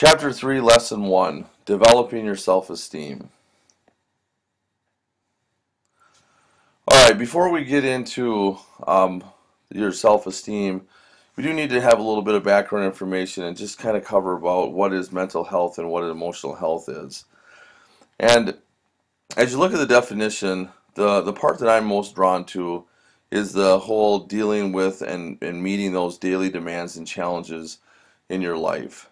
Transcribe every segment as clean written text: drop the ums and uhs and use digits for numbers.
Chapter 3, Lesson 1, Developing Your Self-Esteem. Alright, before we get into your self-esteem, we do need to have a little bit of background information and just kind of cover about what is mental health and what emotional health is. And as you look at the definition, the part that I'm most drawn to is the whole dealing with and meeting those daily demands and challenges in your life.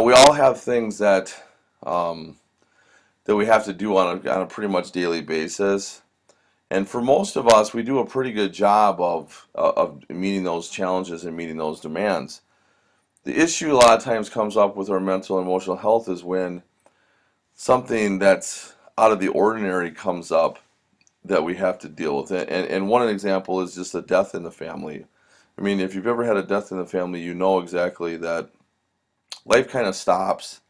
We all have things that that we have to do on a pretty much daily basis. And for most of us, we do a pretty good job of meeting those challenges and meeting those demands. The issue a lot of times comes up with our mental and emotional health is when something that's out of the ordinary comes up that we have to deal with. And one example is just a death in the family. I mean, if you've ever had a death in the family, you know exactly that life kind of stops.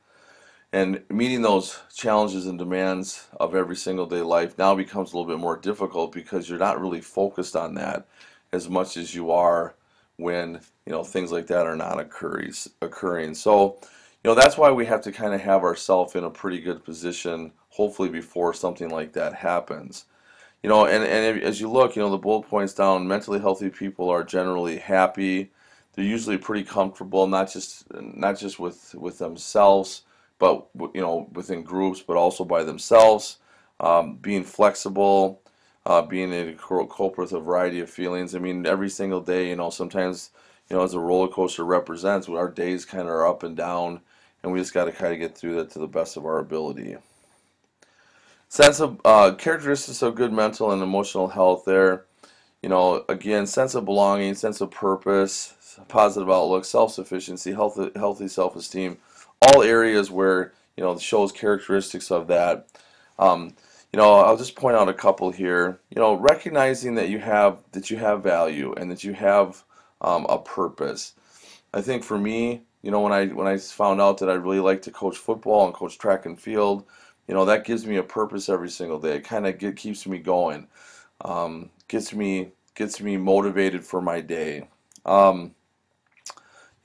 And meeting those challenges and demands of every single day life now becomes a little bit more difficult because you're not really focused on that as much as you are when things like that are not occurring. So that's why we have to kind of have ourselves in a pretty good position, hopefully before something like that happens. And as you look, the bullet points down, mentally healthy people are generally happy. They're usually pretty comfortable, not just with themselves, but within groups, but also by themselves. Being flexible, being able to cope with a variety of feelings. I mean, every single day, sometimes, as a roller coaster represents, our days kind of are up and down, and we just got to kind of get through that to the best of our ability. Sense of characteristics of good mental and emotional health there. Again, sense of belonging, sense of purpose, positive outlook, self-sufficiency, healthy self-esteem, all areas where shows characteristics of that. I'll just point out a couple here. Recognizing that you have value and that you have a purpose. I think for me, when I found out that I really like to coach football and coach track and field, that gives me a purpose every single day. It kind of keeps me going, gets me motivated for my day. And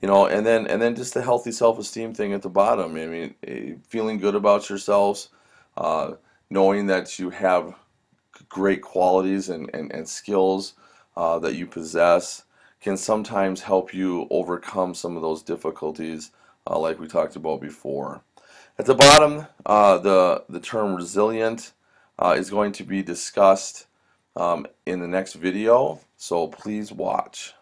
then just the healthy self-esteem thing at the bottom. I mean, feeling good about yourselves, knowing that you have great qualities and skills that you possess can sometimes help you overcome some of those difficulties like we talked about before. At the bottom, the term resilient is going to be discussed in the next video, so please watch.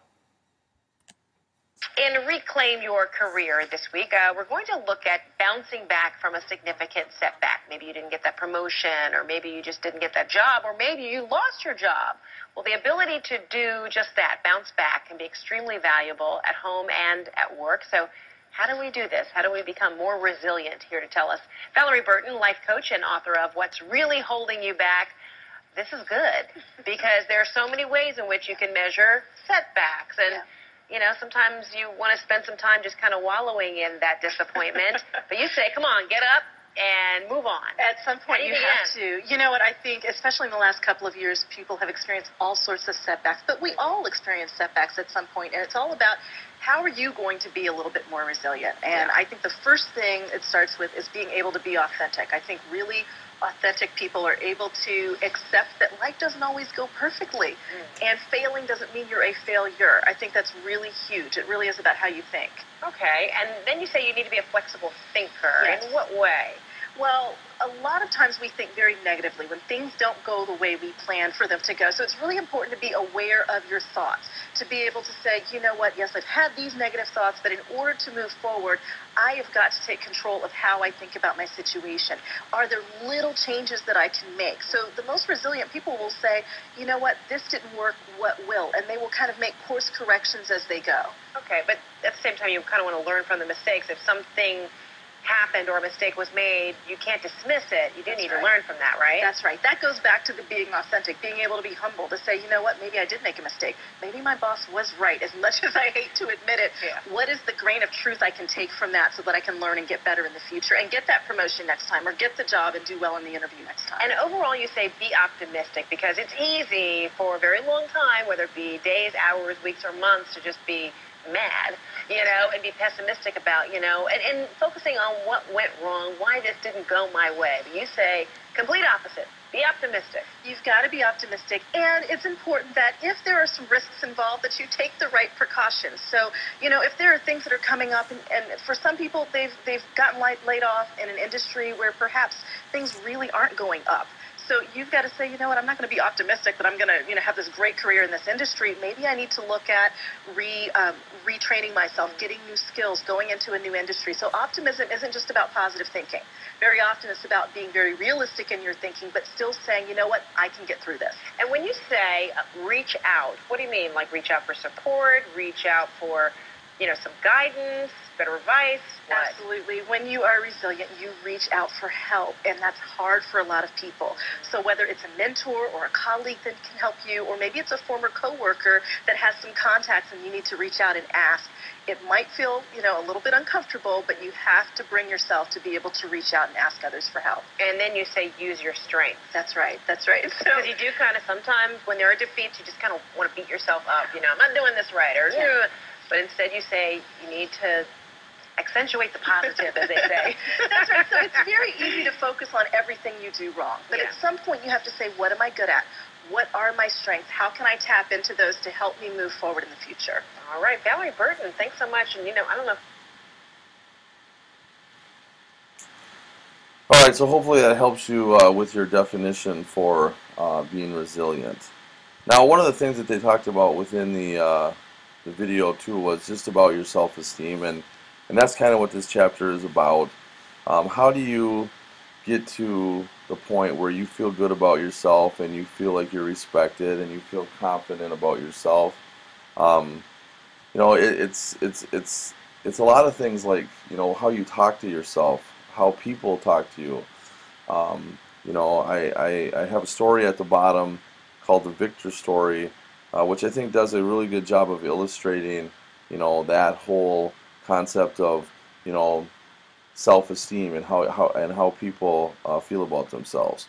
In Reclaim Your Career this week, we're going to look at bouncing back from a significant setback. Maybe you didn't get that promotion, or maybe you just didn't get that job, or maybe you lost your job. Well, the ability to do just that, bounce back, can be extremely valuable at home and at work. So how do we do this? How do we become more resilient? Here to tell us, Valerie Burton, life coach and author of What's Really Holding You Back. This is good because there are so many ways in which you can measure setbacks. And sometimes you want to spend some time just kind of wallowing in that disappointment. But you say, come on, get up and move on. At some point you have to. You know what, I think, especially in the last couple of years, people have experienced all sorts of setbacks. But we all experience setbacks at some point. And it's all about how are you going to be a little bit more resilient. And I think the first thing it starts with is being able to be authentic. I think really authentic people are able to accept that life doesn't always go perfectly. And failing doesn't mean you're a failure. I think that's really huge. It really is about how you think. Okay, and then you say you need to be a flexible thinker. Yes. In what way? Well, a lot of times we think very negatively when things don't go the way we plan for them to go. So it's really important to be aware of your thoughts, to be able to say, you know what, yes, I've had these negative thoughts, but in order to move forward, I have got to take control of how I think about my situation. Are there little changes that I can make? So the most resilient people will say, you know what, this didn't work, what will? And they will kind of make course corrections as they go. Okay, but at the same time, you kind of want to learn from the mistakes. If something happened or a mistake was made, you can't dismiss it. You do need to learn from that, right? That's right. That goes back to the being authentic, being able to be humble, to say, you know what, maybe I did make a mistake. Maybe my boss was right, as much as I hate to admit it. What is the grain of truth I can take from that so that I can learn and get better in the future and get that promotion next time or get the job and do well in the interview next time? And overall, you say be optimistic because it's easy for a very long time, whether it be days, hours, weeks, or months, to just be mad, and be pessimistic about, and focusing on what went wrong, why this didn't go my way. But you say complete opposite. Be optimistic. You've got to be optimistic, and it's important that if there are some risks involved, that you take the right precautions. So, if there are things that are coming up, and for some people, they've gotten laid off in an industry where perhaps things really aren't going up. So you've got to say, you know what, I'm not going to be optimistic that I'm going to, have this great career in this industry. Maybe I need to look at retraining myself, getting new skills, going into a new industry. So optimism isn't just about positive thinking. Very often it's about being very realistic in your thinking, but still saying, you know what, I can get through this. And when you say reach out, what do you mean? Like reach out for support, reach out for, some guidance, better advice? What? Absolutely. When you are resilient, you reach out for help, and that's hard for a lot of people. So whether it's a mentor or a colleague that can help you, or maybe it's a former coworker that has some contacts and you need to reach out and ask, it might feel, a little bit uncomfortable, but you have to bring yourself to be able to reach out and ask others for help. And then you say use your strength. That's right. That's right. Because you do kind of sometimes when there are defeats, you just kind of want to beat yourself up. I'm not doing this right, or but instead you say you need to accentuate the positive, as they say. That's right. So it's very easy to focus on everything you do wrong. But at some point you have to say, what am I good at? What are my strengths? How can I tap into those to help me move forward in the future? All right, Valerie Burton, thanks so much. And, I don't know. All right, so hopefully that helps you with your definition for being resilient. Now, one of the things that they talked about within the video too was just about your self-esteem, and that's kind of what this chapter is about. How do you get to the point where you feel good about yourself and you feel like you're respected and you feel confident about yourself? It's a lot of things like how you talk to yourself, how people talk to you. I have a story at the bottom called the Victor story, which I think does a really good job of illustrating, that whole concept of, self-esteem and how people feel about themselves.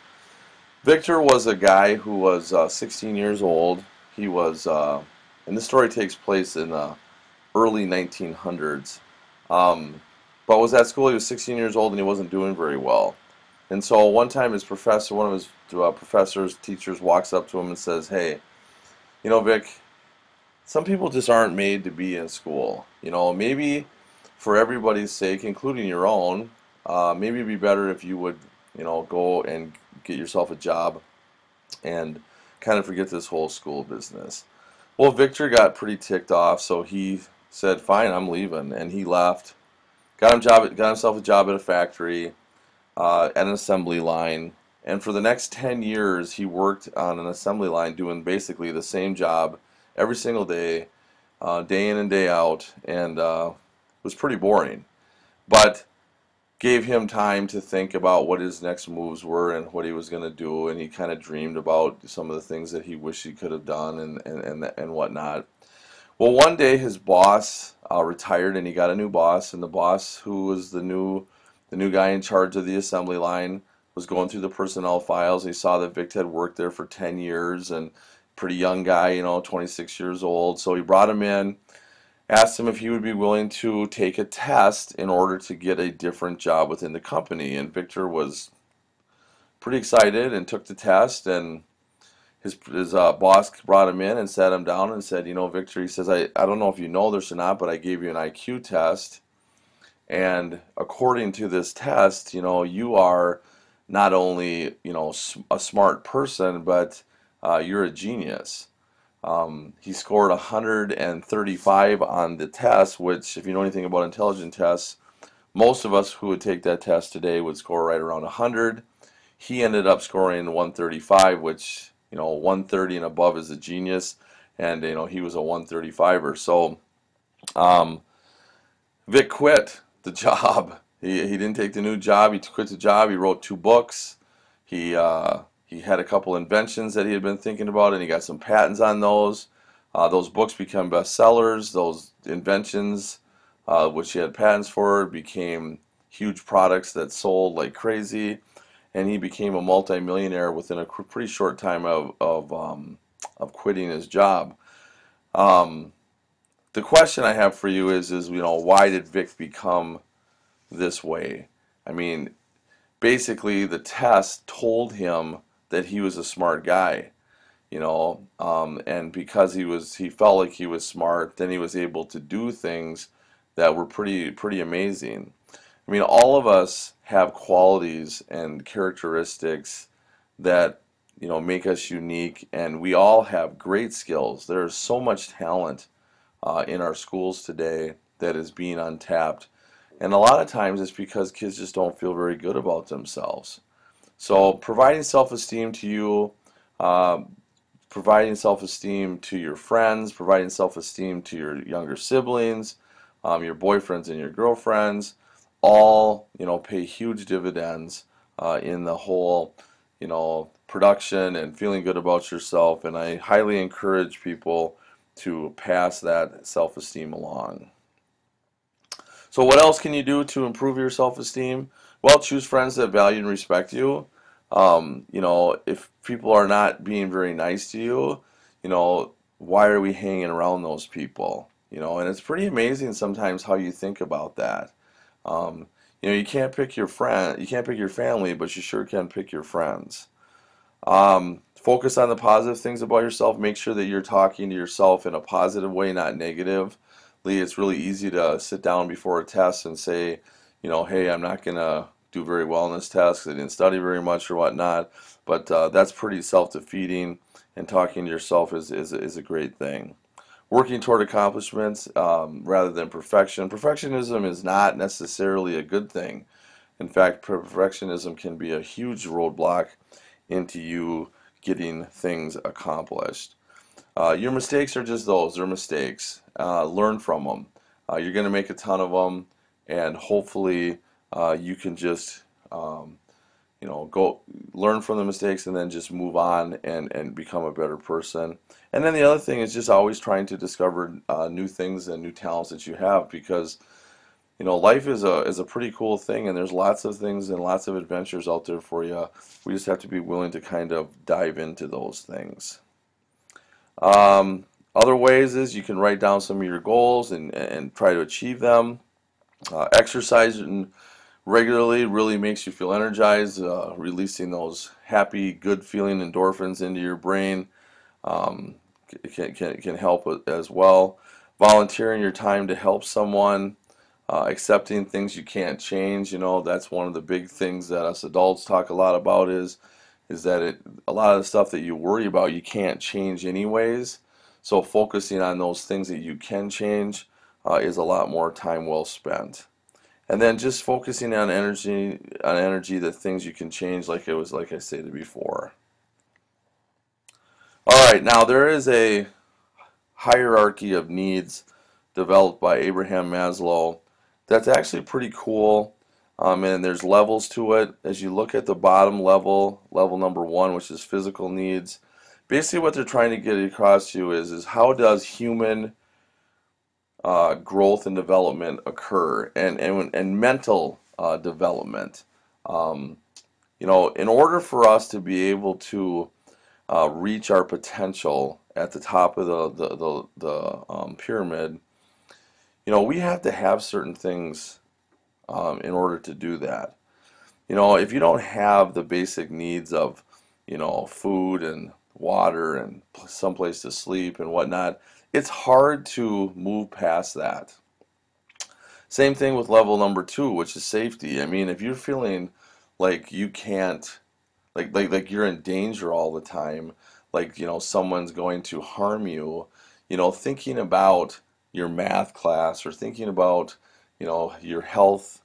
Victor was a guy who was 16 years old. He was, and this story takes place in the early 1900s. But was at school. He was 16 years old and he wasn't doing very well. And so one time his professor, one of his teachers walks up to him and says, "Hey, Vic, some people just aren't made to be in school. Maybe for everybody's sake, including your own, maybe it'd be better if you would, go and get yourself a job and kind of forget this whole school business." Well, Victor got pretty ticked off, so he said, "Fine, I'm leaving," and he left. Got himself a job at a factory, at an assembly line, and for the next 10 years he worked on an assembly line doing basically the same job every single day, day in and day out, and it was pretty boring, but gave him time to think about what his next moves were and what he was going to do, and he kind of dreamed about some of the things that he wished he could have done and whatnot. Well, one day his boss retired and he got a new boss, and the boss, who was the new guy in charge of the assembly line, was going through the personnel files. He saw that Vic had worked there for 10 years, and pretty young guy, 26 years old. So he brought him in, asked him if he would be willing to take a test in order to get a different job within the company. And Victor was pretty excited and took the test, and his boss brought him in and sat him down and said, "Victor," he says, I don't know if you know this or not, but I gave you an IQ test, and according to this test, you are not only, a smart person, but you're a genius." He scored 135 on the test, which, if you know anything about intelligence tests, most of us who would take that test today would score right around 100. He ended up scoring 135, which, 130 and above is a genius, and he was a 135er. So Vic quit the job. He didn't take the new job. He quit the job. He wrote 2 books. He had a couple inventions that he had been thinking about, and he got some patents on those. Those books became bestsellers. Those inventions, which he had patents for, became huge products that sold like crazy, and he became a multimillionaire within a pretty short time of quitting his job. The the question I have for you is why did Vic become this way? I mean, basically the test told him that he was a smart guy, and because he felt like he was smart, then he was able to do things that were pretty amazing. I mean, all of us have qualities and characteristics that make us unique, and we all have great skills. There's so much talent in our schools today that is being untapped, and a lot of times it's because kids just don't feel very good about themselves. So providing self-esteem to you, uh, providing self-esteem to your friends, providing self-esteem to your younger siblings, your boyfriends and your girlfriends, all pay huge dividends in the whole production and feeling good about yourself. And I highly encourage people to pass that self-esteem along. So what else can you do to improve your self-esteem? Well, choose friends that value and respect you. If people are not being very nice to you, why are we hanging around those people? And it's pretty amazing sometimes how you think about that. Um, you can't pick your friend, you can't pick your family, but you sure can pick your friends. Focus on the positive things about yourself. Make sure that you're talking to yourself in a positive way, not negative. Lee, it's really easy to sit down before a test and say, hey, I'm not going to do very well in this test because I didn't study very much or whatnot. But that's pretty self-defeating, and talking to yourself is a great thing. Working toward accomplishments rather than perfection. Perfectionism is not necessarily a good thing. In fact, perfectionism can be a huge roadblock into you getting things accomplished. Your mistakes are just those. They're mistakes. Learn from them. You're going to make a ton of them, and hopefully you can just go learn from the mistakes and then just move on and become a better person. And then the other thing is just always trying to discover new things and new talents that you have, because life is a pretty cool thing, and there's lots of things and lots of adventures out there for you. We just have to be willing to kind of dive into those things. Other ways is you can write down some of your goals and try to achieve them. Exercise regularly really makes you feel energized, releasing those happy, good feeling endorphins into your brain. Um, can help as well. Volunteering your time to help someone, accepting things you can't change. That's one of the big things that us adults talk a lot about is that a lot of the stuff that you worry about you can't change anyways. So focusing on those things that you can change is a lot more time well spent. And then just focusing on energy, the things you can change, like I stated before. All right, now there is a hierarchy of needs developed by Abraham Maslow that's actually pretty cool, and there's levels to it. As you look at the bottom level, level number 1, which is physical needs, basically what they're trying to get across to you is how does human growth and development occur, and mental development. In order for us to be able to reach our potential at the top of the pyramid, we have to have certain things in order to do that. If you don't have the basic needs of, food and water and someplace to sleep and whatnot, it's hard to move past that. Same thing with level number 2, which is safety. I mean, if you're feeling like you can't, like you're in danger all the time, like, someone's going to harm you, thinking about your math class or thinking about, your health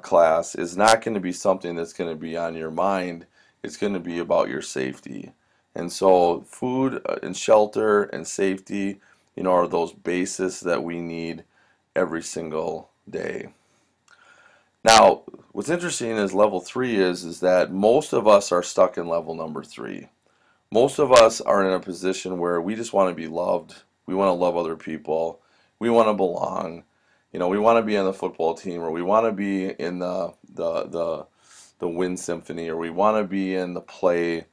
class is not going to be something that's going to be on your mind. It's going to be about your safety. And so food and shelter and safety, are those bases that we need every single day. Now, what's interesting is level 3 is that most of us are stuck in level number 3. Most of us are in a position where we just want to be loved. We want to love other people. We want to belong. We want to be on the football team, or we want to be in the wind symphony, or we want to be in the play,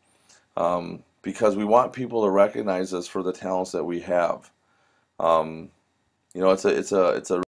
because we want people to recognize us for the talents that we have. You know, it's a